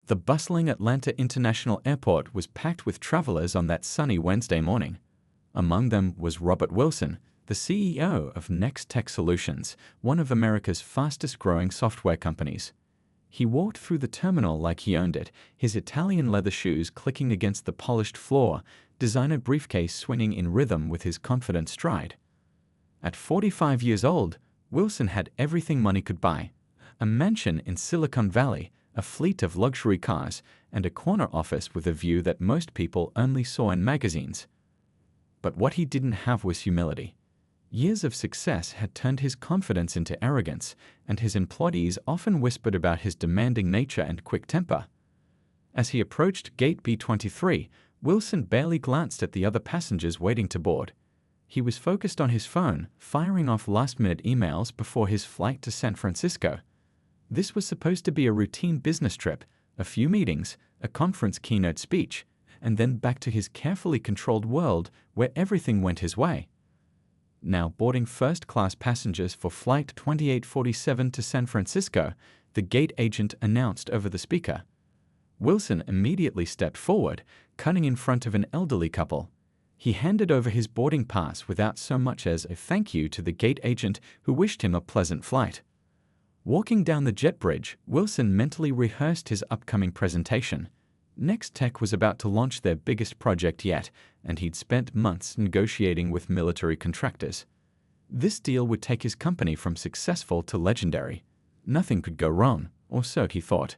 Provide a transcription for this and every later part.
The bustling Atlanta International Airport was packed with travelers on that sunny Wednesday morning. Among them was Robert Wilson, the CEO of Next Tech Solutions, one of America's fastest-growing software companies. He walked through the terminal like he owned it, his Italian leather shoes clicking against the polished floor, designer briefcase swinging in rhythm with his confident stride. At 45 years old, Wilson had everything money could buy: a mansion in Silicon Valley, a fleet of luxury cars, and a corner office with a view that most people only saw in magazines. But what he didn't have was humility. Years of success had turned his confidence into arrogance, and his employees often whispered about his demanding nature and quick temper. As he approached Gate B23, Wilson barely glanced at the other passengers waiting to board. He was focused on his phone, firing off last-minute emails before his flight to San Francisco. This was supposed to be a routine business trip, a few meetings, a conference keynote speech, and then back to his carefully controlled world where everything went his way. Now boarding first-class passengers for Flight 2847 to San Francisco, the gate agent announced over the speaker. Wilson immediately stepped forward, cutting in front of an elderly couple. He handed over his boarding pass without so much as a thank you to the gate agent, who wished him a pleasant flight. Walking down the jet bridge, Wilson mentally rehearsed his upcoming presentation. Next Tech was about to launch their biggest project yet, and he'd spent months negotiating with military contractors. This deal would take his company from successful to legendary. Nothing could go wrong, or so he thought.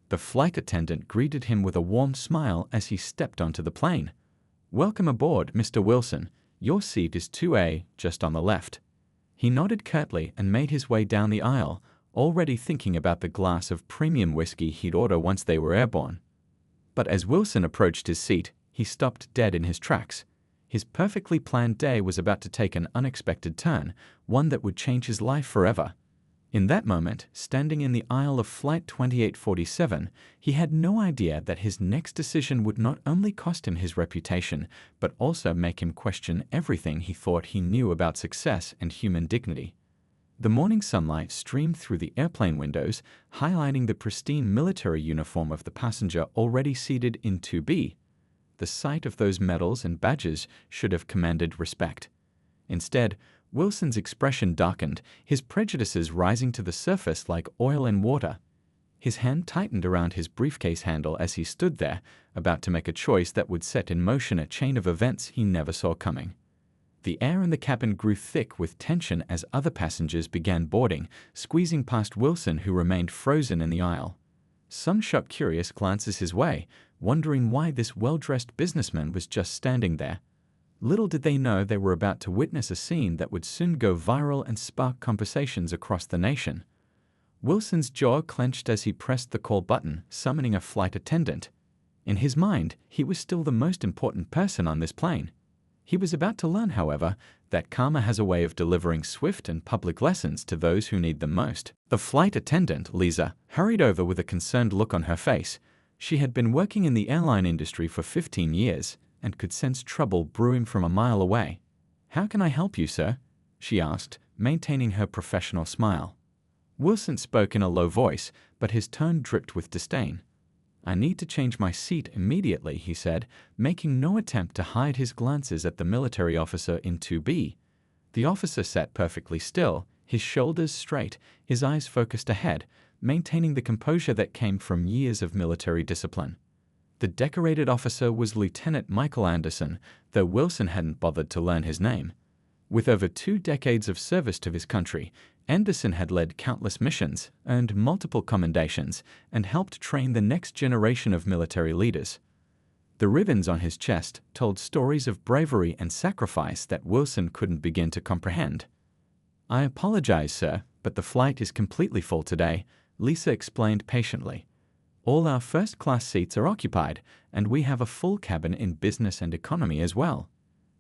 The flight attendant greeted him with a warm smile as he stepped onto the plane. "Welcome aboard, Mr. Wilson. Your seat is 2A, just on the left." He nodded curtly and made his way down the aisle, already thinking about the glass of premium whiskey he'd order once they were airborne. But as Wilson approached his seat, he stopped dead in his tracks. His perfectly planned day was about to take an unexpected turn, one that would change his life forever. In that moment, standing in the aisle of Flight 2847, he had no idea that his next decision would not only cost him his reputation, but also make him question everything he thought he knew about success and human dignity. The morning sunlight streamed through the airplane windows, highlighting the pristine military uniform of the passenger already seated in 2B. The sight of those medals and badges should have commanded respect. Instead, Wilson's expression darkened, his prejudices rising to the surface like oil in water. His hand tightened around his briefcase handle as he stood there, about to make a choice that would set in motion a chain of events he never saw coming. The air in the cabin grew thick with tension as other passengers began boarding, squeezing past Wilson, who remained frozen in the aisle. Some shot curious glances his way, wondering why this well-dressed businessman was just standing there. Little did they know they were about to witness a scene that would soon go viral and spark conversations across the nation. Wilson's jaw clenched as he pressed the call button, summoning a flight attendant. In his mind, he was still the most important person on this plane. He was about to learn, however, that karma has a way of delivering swift and public lessons to those who need them most. The flight attendant, Lisa, hurried over with a concerned look on her face. She had been working in the airline industry for 15 years and could sense trouble brewing from a mile away. "How can I help you, sir?" she asked, maintaining her professional smile. Wilson spoke in a low voice, but his tone dripped with disdain. "I need to change my seat immediately," he said, making no attempt to hide his glances at the military officer in 2B. The officer sat perfectly still, his shoulders straight, his eyes focused ahead, maintaining the composure that came from years of military discipline. The decorated officer was Lieutenant Michael Anderson, though Wilson hadn't bothered to learn his name. With over 2 decades of service to his country, Anderson had led countless missions, earned multiple commendations, and helped train the next generation of military leaders. The ribbons on his chest told stories of bravery and sacrifice that Wilson couldn't begin to comprehend. "I apologize, sir, but the flight is completely full today," Lisa explained patiently. "All our first-class seats are occupied, and we have a full cabin in business and economy as well."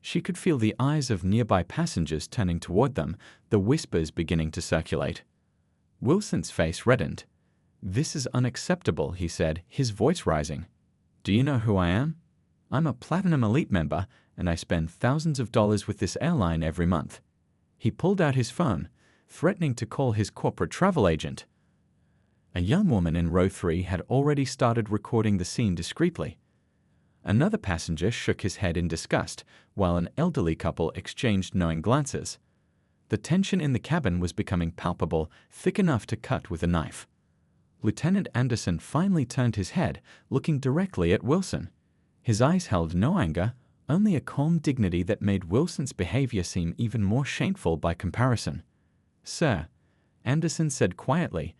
She could feel the eyes of nearby passengers turning toward them, the whispers beginning to circulate. Wilson's face reddened. "This is unacceptable," he said, his voice rising. "Do you know who I am? I'm a Platinum Elite member, and I spend thousands of dollars with this airline every month." He pulled out his phone, threatening to call his corporate travel agent. A young woman in row 3 had already started recording the scene discreetly. Another passenger shook his head in disgust, while an elderly couple exchanged knowing glances. The tension in the cabin was becoming palpable, thick enough to cut with a knife. Lieutenant Anderson finally turned his head, looking directly at Wilson. His eyes held no anger, only a calm dignity that made Wilson's behavior seem even more shameful by comparison. "Sir," Anderson said quietly,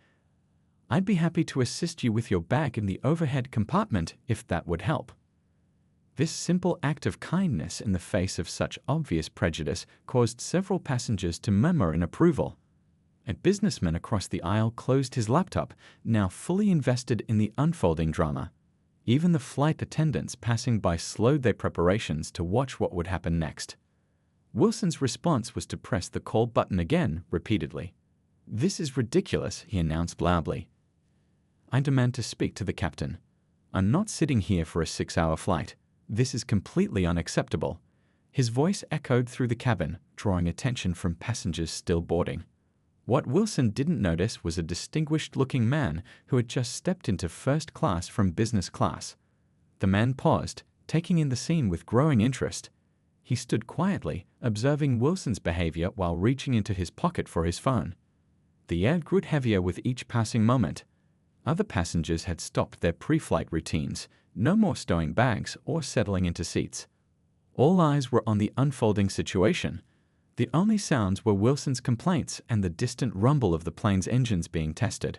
"I'd be happy to assist you with your bag in the overhead compartment if that would help." This simple act of kindness in the face of such obvious prejudice caused several passengers to murmur in approval. A businessman across the aisle closed his laptop, now fully invested in the unfolding drama. Even the flight attendants passing by slowed their preparations to watch what would happen next. Wilson's response was to press the call button again, repeatedly. "This is ridiculous," he announced loudly. "I demand to speak to the captain. I'm not sitting here for a 6-hour flight. This is completely unacceptable." His voice echoed through the cabin, drawing attention from passengers still boarding. What Wilson didn't notice was a distinguished-looking man who had just stepped into first class from business class. The man paused, taking in the scene with growing interest. He stood quietly, observing Wilson's behavior while reaching into his pocket for his phone. The air grew heavier with each passing moment. Other passengers had stopped their pre-flight routines, no more stowing bags or settling into seats. All eyes were on the unfolding situation. The only sounds were Wilson's complaints and the distant rumble of the plane's engines being tested.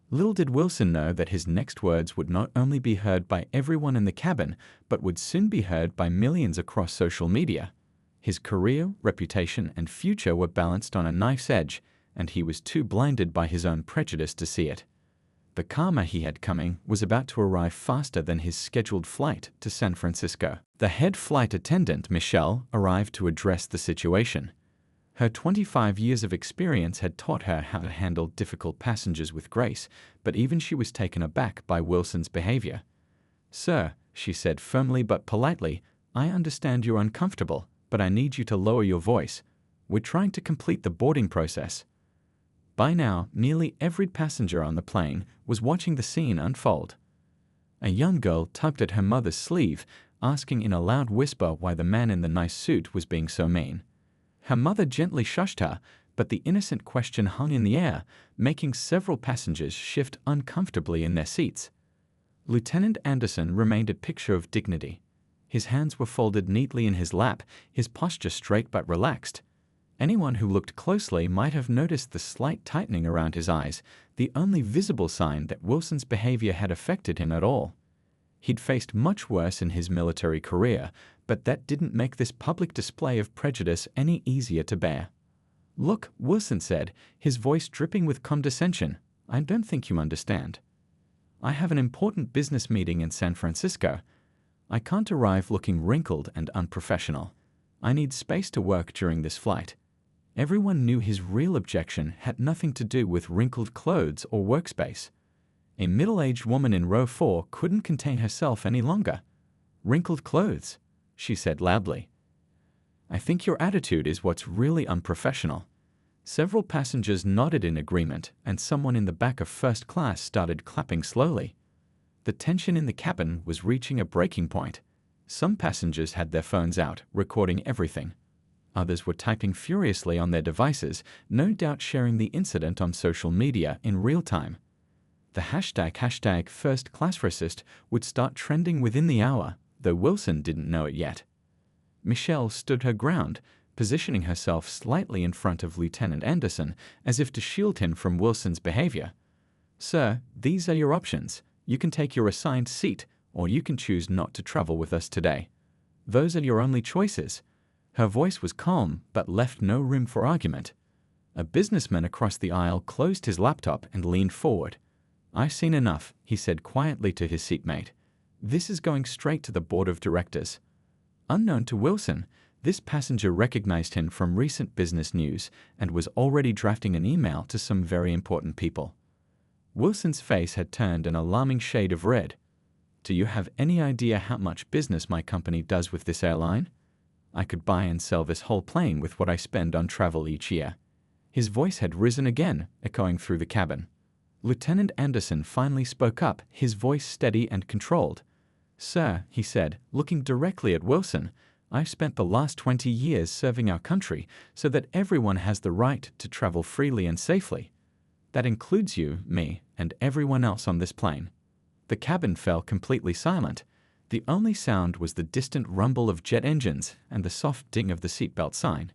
Little did Wilson know that his next words would not only be heard by everyone in the cabin, but would soon be heard by millions across social media. His career, reputation, and future were balanced on a knife's edge, and he was too blinded by his own prejudice to see it. The karma he had coming was about to arrive faster than his scheduled flight to San Francisco. The head flight attendant, Michelle, arrived to address the situation. Her 25 years of experience had taught her how to handle difficult passengers with grace, but even she was taken aback by Wilson's behavior. "Sir," she said firmly but politely, "I understand you're uncomfortable, but I need you to lower your voice. We're trying to complete the boarding process." By now, nearly every passenger on the plane was watching the scene unfold. A young girl tugged at her mother's sleeve, asking in a loud whisper why the man in the nice suit was being so mean. Her mother gently shushed her, but the innocent question hung in the air, making several passengers shift uncomfortably in their seats. Lieutenant Anderson remained a picture of dignity. His hands were folded neatly in his lap, his posture straight but relaxed. Anyone who looked closely might have noticed the slight tightening around his eyes, the only visible sign that Wilson's behavior had affected him at all. He'd faced much worse in his military career, but that didn't make this public display of prejudice any easier to bear. "Look," Wilson said, his voice dripping with condescension, "I don't think you understand. I have an important business meeting in San Francisco. I can't arrive looking wrinkled and unprofessional. I need space to work during this flight." Everyone knew his real objection had nothing to do with wrinkled clothes or workspace. A middle-aged woman in row 4 couldn't contain herself any longer. "Wrinkled clothes," she said loudly. "I think your attitude is what's really unprofessional." Several passengers nodded in agreement, and someone in the back of first class started clapping slowly. The tension in the cabin was reaching a breaking point. Some passengers had their phones out, recording everything. Others were typing furiously on their devices, no doubt sharing the incident on social media in real time. The hashtag #FirstClassRacist would start trending within the hour, though Wilson didn't know it yet. Michelle stood her ground, positioning herself slightly in front of Lieutenant Anderson, as if to shield him from Wilson's behavior. "Sir, these are your options. You can take your assigned seat, or you can choose not to travel with us today. Those are your only choices." Her voice was calm, but left no room for argument. A businessman across the aisle closed his laptop and leaned forward. "I've seen enough," he said quietly to his seatmate. "This is going straight to the board of directors." Unknown to Wilson, this passenger recognized him from recent business news and was already drafting an email to some very important people. Wilson's face had turned an alarming shade of red. "Do you have any idea how much business my company does with this airline? I could buy and sell this whole plane with what I spend on travel each year." His voice had risen again, echoing through the cabin. Lieutenant Anderson finally spoke up, his voice steady and controlled. "Sir," he said, looking directly at Wilson, "I've spent the last 20 years serving our country so that everyone has the right to travel freely and safely. That includes you, me, and everyone else on this plane." The cabin fell completely silent. The only sound was the distant rumble of jet engines and the soft ding of the seatbelt sign.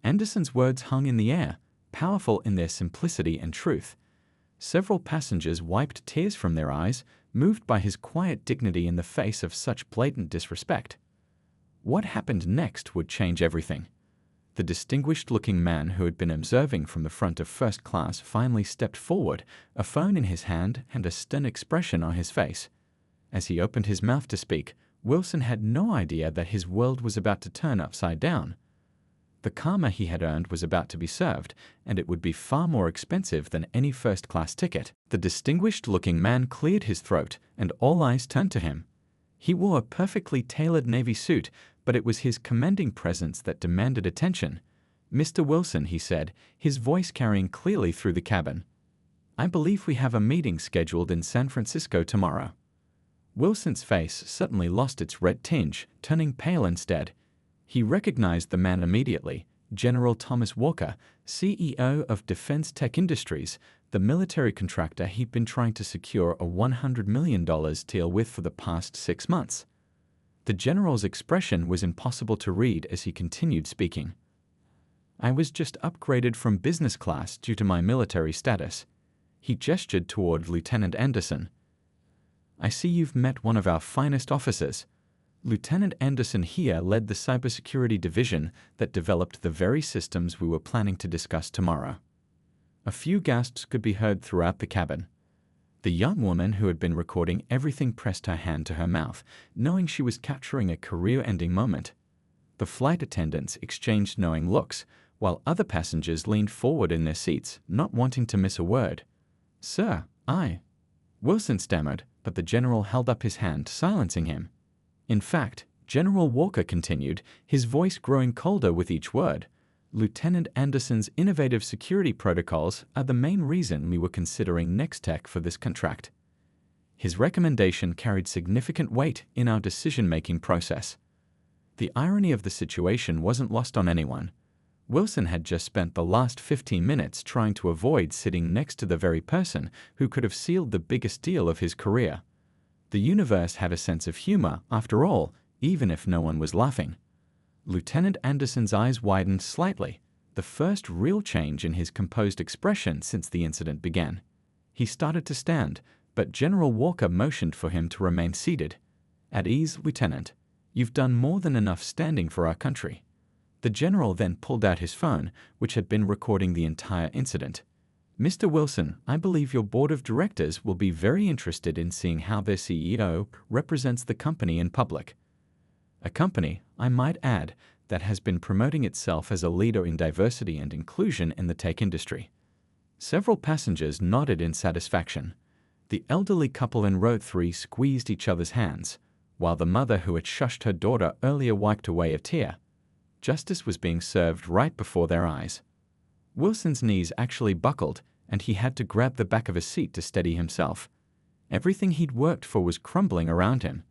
Anderson's words hung in the air, powerful in their simplicity and truth. Several passengers wiped tears from their eyes, moved by his quiet dignity in the face of such blatant disrespect. What happened next would change everything. The distinguished-looking man who had been observing from the front of first class finally stepped forward, a phone in his hand and a stern expression on his face. As he opened his mouth to speak, Wilson had no idea that his world was about to turn upside down. The karma he had earned was about to be served, and it would be far more expensive than any first-class ticket. The distinguished-looking man cleared his throat, and all eyes turned to him. He wore a perfectly tailored navy suit, but it was his commanding presence that demanded attention. "Mr. Wilson," he said, his voice carrying clearly through the cabin, "I believe we have a meeting scheduled in San Francisco tomorrow." Wilson's face suddenly lost its red tinge, turning pale instead. He recognized the man immediately, General Thomas Walker, CEO of Defense Tech Industries, the military contractor he'd been trying to secure a $100 million deal with for the past 6 months. The general's expression was impossible to read as he continued speaking. "I was just upgraded from business class due to my military status." He gestured toward Lieutenant Anderson. "I see you've met one of our finest officers." Lieutenant Anderson here led the cybersecurity division that developed the very systems we were planning to discuss tomorrow. A few gasps could be heard throughout the cabin. The young woman who had been recording everything pressed her hand to her mouth, knowing she was capturing a career-ending moment. The flight attendants exchanged knowing looks, while other passengers leaned forward in their seats, not wanting to miss a word. "Sir, Wilson stammered, but the general held up his hand, silencing him. In fact, General Walker continued, his voice growing colder with each word, "Lieutenant Anderson's innovative security protocols are the main reason we were considering Nextech for this contract." His recommendation carried significant weight in our decision-making process. The irony of the situation wasn't lost on anyone. Wilson had just spent the last 15 minutes trying to avoid sitting next to the very person who could have sealed the biggest deal of his career. The universe had a sense of humor, after all, even if no one was laughing. Lieutenant Anderson's eyes widened slightly, the first real change in his composed expression since the incident began. He started to stand, but General Walker motioned for him to remain seated. "At ease, Lieutenant. You've done more than enough standing for our country." The general then pulled out his phone, which had been recording the entire incident. "Mr. Wilson, I believe your board of directors will be very interested in seeing how their CEO represents the company in public. A company, I might add, that has been promoting itself as a leader in diversity and inclusion in the tech industry." Several passengers nodded in satisfaction. The elderly couple in row 3 squeezed each other's hands, while the mother who had shushed her daughter earlier wiped away a tear. Justice was being served right before their eyes. Wilson's knees actually buckled, and he had to grab the back of a seat to steady himself. Everything he'd worked for was crumbling around him.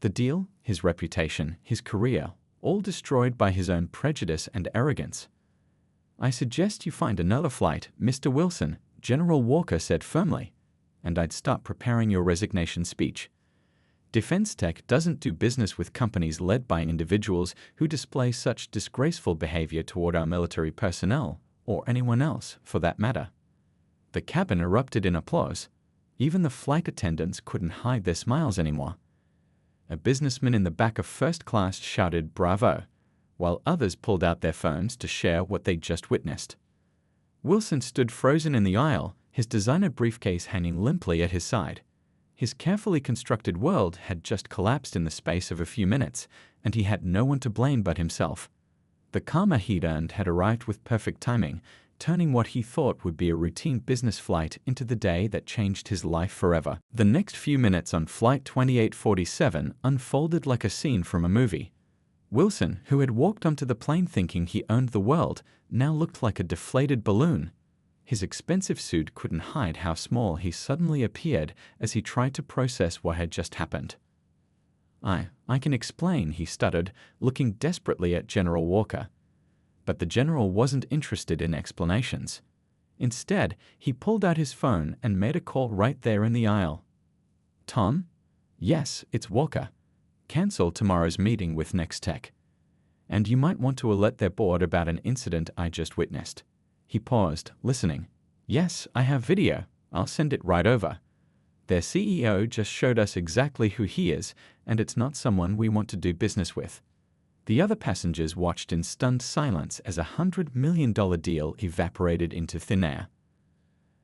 The deal, his reputation, his career, all destroyed by his own prejudice and arrogance. "I suggest you find another flight, Mr. Wilson," General Walker said firmly, "and I'd start preparing your resignation speech. Defense Tech doesn't do business with companies led by individuals who display such disgraceful behavior toward our military personnel, or anyone else, for that matter." The cabin erupted in applause. Even the flight attendants couldn't hide their smiles anymore. A businessman in the back of first class shouted "Bravo," while others pulled out their phones to share what they'd just witnessed. Wilson stood frozen in the aisle, his designer briefcase hanging limply at his side. His carefully constructed world had just collapsed in the space of a few minutes, and he had no one to blame but himself. The karma he'd earned had arrived with perfect timing, turning what he thought would be a routine business flight into the day that changed his life forever. The next few minutes on Flight 2847 unfolded like a scene from a movie. Wilson, who had walked onto the plane thinking he owned the world, now looked like a deflated balloon. His expensive suit couldn't hide how small he suddenly appeared as he tried to process what had just happened. I can explain, he stuttered, looking desperately at General Walker. But the general wasn't interested in explanations. Instead, he pulled out his phone and made a call right there in the aisle. Tom? Yes, it's Walker. Cancel tomorrow's meeting with Nextech. And you might want to alert their board about an incident I just witnessed. He paused, listening. Yes, I have video. I'll send it right over. Their CEO just showed us exactly who he is, and it's not someone we want to do business with. The other passengers watched in stunned silence as a $100 million deal evaporated into thin air.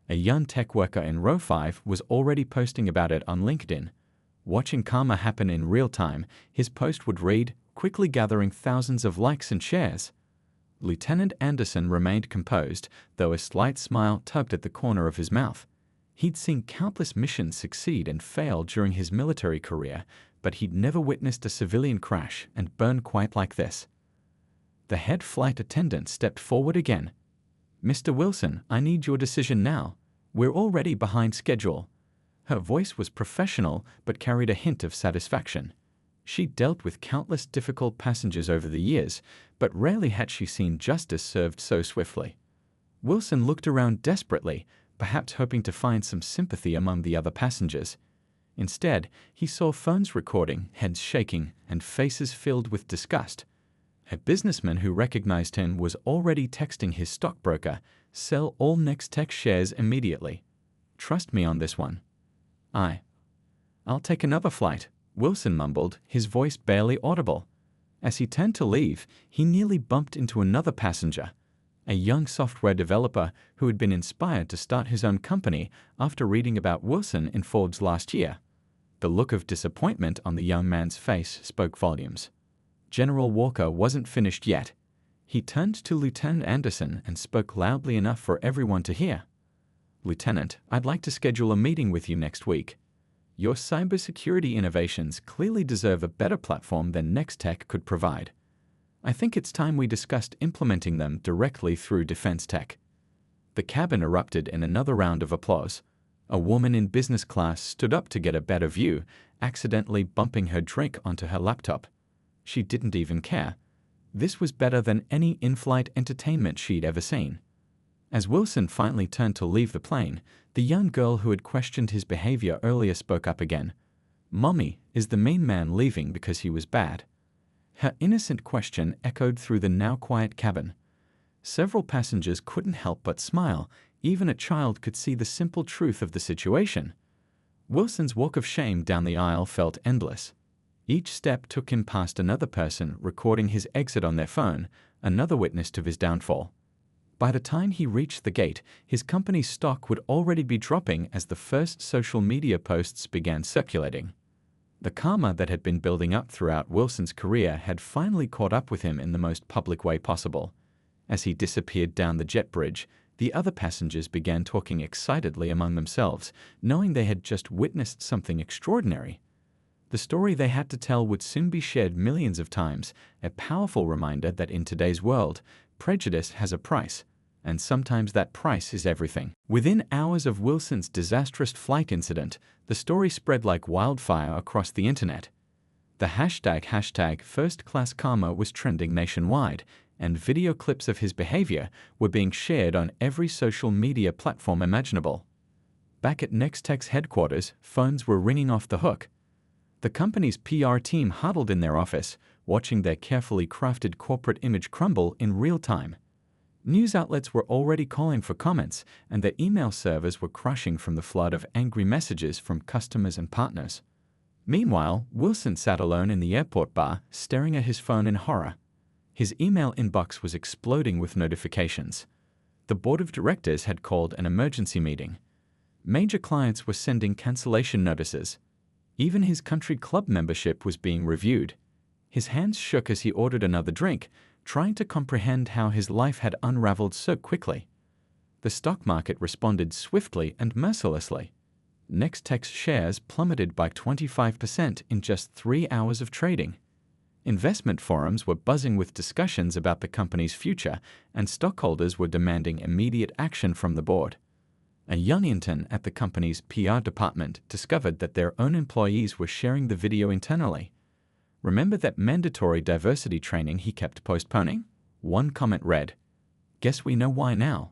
A young tech worker in row 5 was already posting about it on LinkedIn. Watching karma happen in real time, his post would read, quickly gathering thousands of likes and shares. Lieutenant Anderson remained composed, though a slight smile tugged at the corner of his mouth. He'd seen countless missions succeed and fail during his military career, but he'd never witnessed a civilian crash and burn quite like this. The head flight attendant stepped forward again. Mr. Wilson, I need your decision now. We're already behind schedule. Her voice was professional but carried a hint of satisfaction. She'd dealt with countless difficult passengers over the years, but rarely had she seen justice served so swiftly. Wilson looked around desperately, perhaps hoping to find some sympathy among the other passengers. Instead, he saw phones recording, heads shaking, and faces filled with disgust. A businessman who recognized him was already texting his stockbroker, "Sell all Nextech shares immediately. Trust me on this one." I'll take another flight," Wilson mumbled, his voice barely audible. As he turned to leave, he nearly bumped into another passenger, a young software developer who had been inspired to start his own company after reading about Wilson in Forbes last year. The look of disappointment on the young man's face spoke volumes. General Walker wasn't finished yet. He turned to Lieutenant Anderson and spoke loudly enough for everyone to hear. "Lieutenant, I'd like to schedule a meeting with you next week. Your cybersecurity innovations clearly deserve a better platform than Nextech could provide. I think it's time we discussed implementing them directly through Defense Tech." The cabin erupted in another round of applause. A woman in business class stood up to get a better view, accidentally bumping her drink onto her laptop. She didn't even care. This was better than any in-flight entertainment she'd ever seen. As Wilson finally turned to leave the plane, the young girl who had questioned his behavior earlier spoke up again. "Mommy, is the mean man leaving because he was bad?" Her innocent question echoed through the now quiet cabin. Several passengers couldn't help but smile. Even a child could see the simple truth of the situation. Wilson's walk of shame down the aisle felt endless. Each step took him past another person recording his exit on their phone, another witness to his downfall. By the time he reached the gate, his company's stock would already be dropping as the first social media posts began circulating. The karma that had been building up throughout Wilson's career had finally caught up with him in the most public way possible. As he disappeared down the jet bridge, the other passengers began talking excitedly among themselves, knowing they had just witnessed something extraordinary. The story they had to tell would soon be shared millions of times, a powerful reminder that in today's world, prejudice has a price, and sometimes that price is everything. Within hours of Wilson's disastrous flight incident, the story spread like wildfire across the internet. The hashtag first-class karma was trending nationwide, and video clips of his behavior were being shared on every social media platform imaginable. Back at Nextech's headquarters, phones were ringing off the hook. The company's PR team huddled in their office, watching their carefully crafted corporate image crumble in real time. News outlets were already calling for comments, and their email servers were crushing from the flood of angry messages from customers and partners. Meanwhile, Wilson sat alone in the airport bar, staring at his phone in horror. His email inbox was exploding with notifications. The board of directors had called an emergency meeting. Major clients were sending cancellation notices. Even his country club membership was being reviewed. His hands shook as he ordered another drink, trying to comprehend how his life had unraveled so quickly. The stock market responded swiftly and mercilessly. Nextech's shares plummeted by 25% in just 3 hours of trading. Investment forums were buzzing with discussions about the company's future, and stockholders were demanding immediate action from the board. A young intern at the company's PR department discovered that their own employees were sharing the video internally. Remember that mandatory diversity training he kept postponing? One comment read, "Guess we know why now."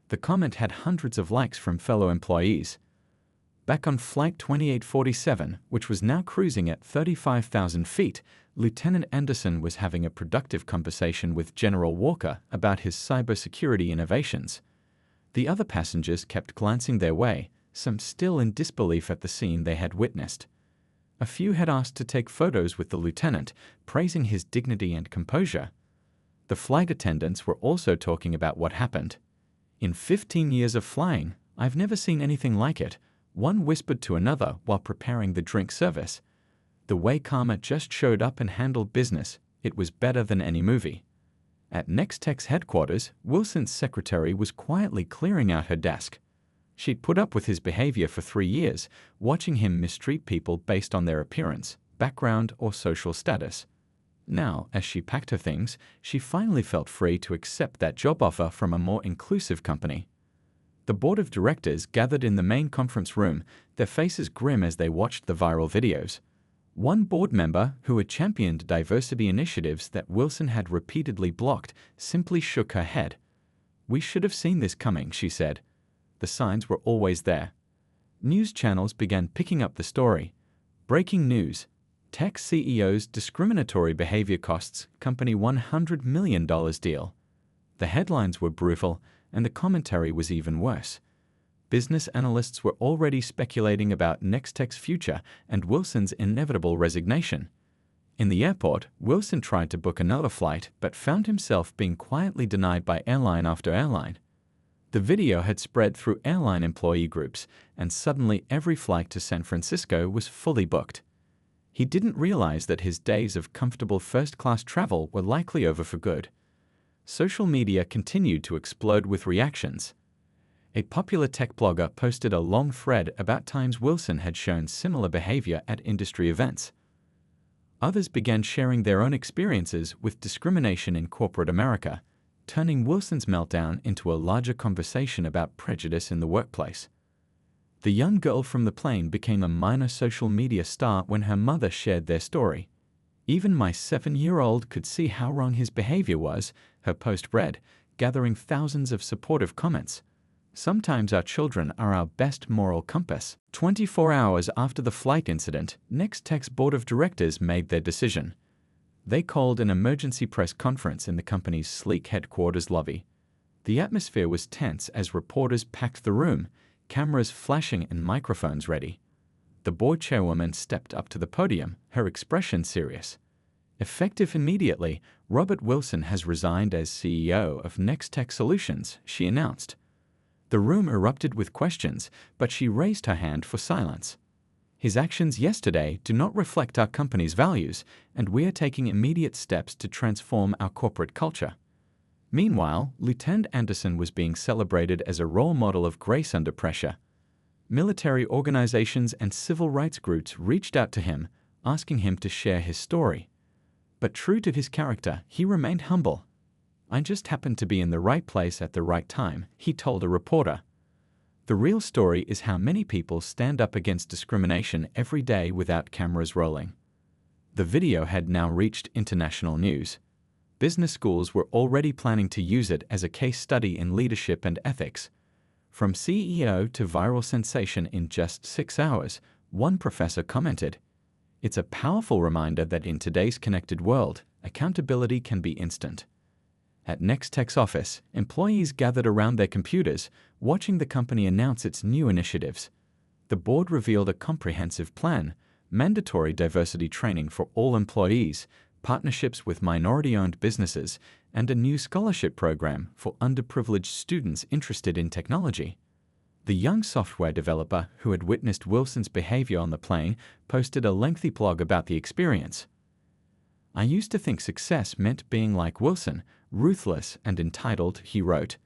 The comment had hundreds of likes from fellow employees. Back on Flight 2847, which was now cruising at 35,000 feet, Lieutenant Anderson was having a productive conversation with General Walker about his cybersecurity innovations. The other passengers kept glancing their way, some still in disbelief at the scene they had witnessed. A few had asked to take photos with the lieutenant, praising his dignity and composure. The flight attendants were also talking about what happened. "In 15 years of flying, I've never seen anything like it," one whispered to another while preparing the drink service. "The way Karma just showed up and handled business, it was better than any movie." At Nextech's headquarters, Wilson's secretary was quietly clearing out her desk. She'd put up with his behavior for 3 years, watching him mistreat people based on their appearance, background, or social status. Now, as she packed her things, she finally felt free to accept that job offer from a more inclusive company. The board of directors gathered in the main conference room, their faces grim as they watched the viral videos. One board member, who had championed diversity initiatives that Wilson had repeatedly blocked, simply shook her head. "We should have seen this coming," she said. The signs were always there. News channels began picking up the story. Breaking news: tech CEO's discriminatory behavior costs company $100 million deal. The headlines were brutal, and the commentary was even worse. Business analysts were already speculating about Nextech's future and Wilson's inevitable resignation. In the airport, Wilson tried to book another flight but found himself being quietly denied by airline after airline. The video had spread through airline employee groups, and suddenly every flight to San Francisco was fully booked. He didn't realize that his days of comfortable first-class travel were likely over for good. Social media continued to explode with reactions. A popular tech blogger posted a long thread about times Wilson had shown similar behavior at industry events. Others began sharing their own experiences with discrimination in corporate America, turning Wilson's meltdown into a larger conversation about prejudice in the workplace. The young girl from the plane became a minor social media star when her mother shared their story. "Even my 7-year-old could see how wrong his behavior was," her post read, gathering thousands of supportive comments. Sometimes our children are our best moral compass. 24 hours after the flight incident, Nextech's board of directors made their decision. They called an emergency press conference in the company's sleek headquarters lobby. The atmosphere was tense as reporters packed the room, cameras flashing and microphones ready. The board chairwoman stepped up to the podium, her expression serious. "Effective immediately, Robert Wilson has resigned as CEO of Nextech Solutions," she announced. The room erupted with questions, but she raised her hand for silence. "His actions yesterday do not reflect our company's values, and we are taking immediate steps to transform our corporate culture." Meanwhile, Lieutenant Anderson was being celebrated as a role model of grace under pressure. Military organizations and civil rights groups reached out to him, asking him to share his story. But true to his character, he remained humble. "I just happened to be in the right place at the right time," he told a reporter. The real story is how many people stand up against discrimination every day without cameras rolling. The video had now reached international news. Business schools were already planning to use it as a case study in leadership and ethics. From CEO to viral sensation in just 6 hours, one professor commented, "It's a powerful reminder that in today's connected world, accountability can be instant." At Nextech's office, employees gathered around their computers, watching the company announce its new initiatives. The board revealed a comprehensive plan: mandatory diversity training for all employees, partnerships with minority-owned businesses, and a new scholarship program for underprivileged students interested in technology. The young software developer who had witnessed Wilson's behavior on the plane posted a lengthy blog about the experience. "I used to think success meant being like Wilson, ruthless and entitled," he wrote.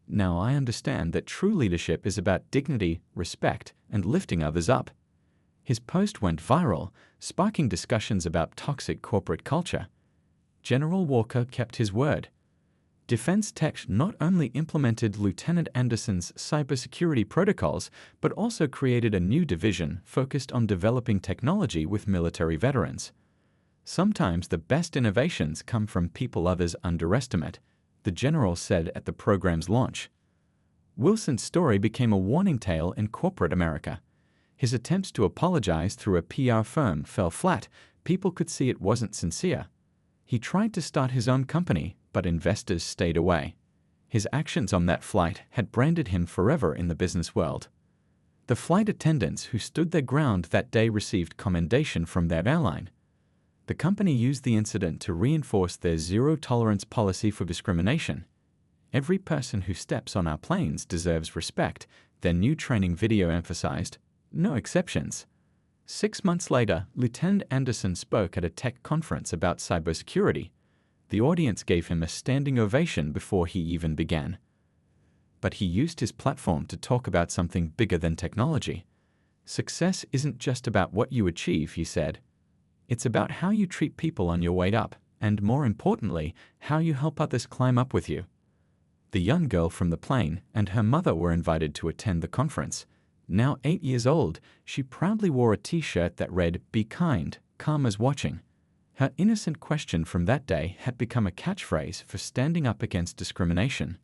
"Now I understand that true leadership is about dignity, respect, and lifting others up." His post went viral, sparking discussions about toxic corporate culture. General Walker kept his word. Defense Tech not only implemented Lieutenant Anderson's cybersecurity protocols, but also created a new division focused on developing technology with military veterans. Sometimes the best innovations come from people others underestimate, the general said at the program's launch. Wilson's story became a warning tale in corporate America. His attempts to apologize through a PR firm fell flat. People could see it wasn't sincere. He tried to start his own company, but investors stayed away. His actions on that flight had branded him forever in the business world. The flight attendants who stood their ground that day received commendation from their airline. The company used the incident to reinforce their zero-tolerance policy for discrimination. Every person who steps on our planes deserves respect, their new training video emphasized. No exceptions. 6 months later, Lieutenant Anderson spoke at a tech conference about cybersecurity. The audience gave him a standing ovation before he even began. But he used his platform to talk about something bigger than technology. Success isn't just about what you achieve, he said. It's about how you treat people on your way up, and more importantly, how you help others climb up with you. The young girl from the plane and her mother were invited to attend the conference. Now 8 years old, she proudly wore a t-shirt that read, "Be kind, karma's watching." Her innocent question from that day had become a catchphrase for standing up against discrimination.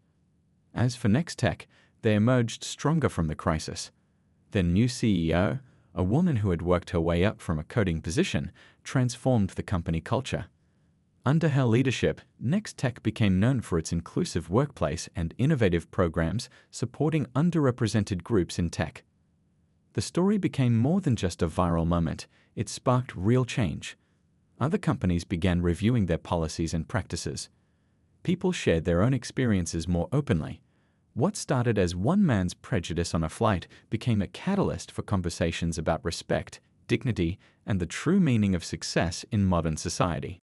As for Nextech, they emerged stronger from the crisis. Their new CEO, a woman who had worked her way up from a coding position, transformed the company culture. Under her leadership, Nextech became known for its inclusive workplace and innovative programs supporting underrepresented groups in tech. The story became more than just a viral moment. It sparked real change. Other companies began reviewing their policies and practices. People shared their own experiences more openly. What started as one man's prejudice on a flight became a catalyst for conversations about respect, dignity, and the true meaning of success in modern society.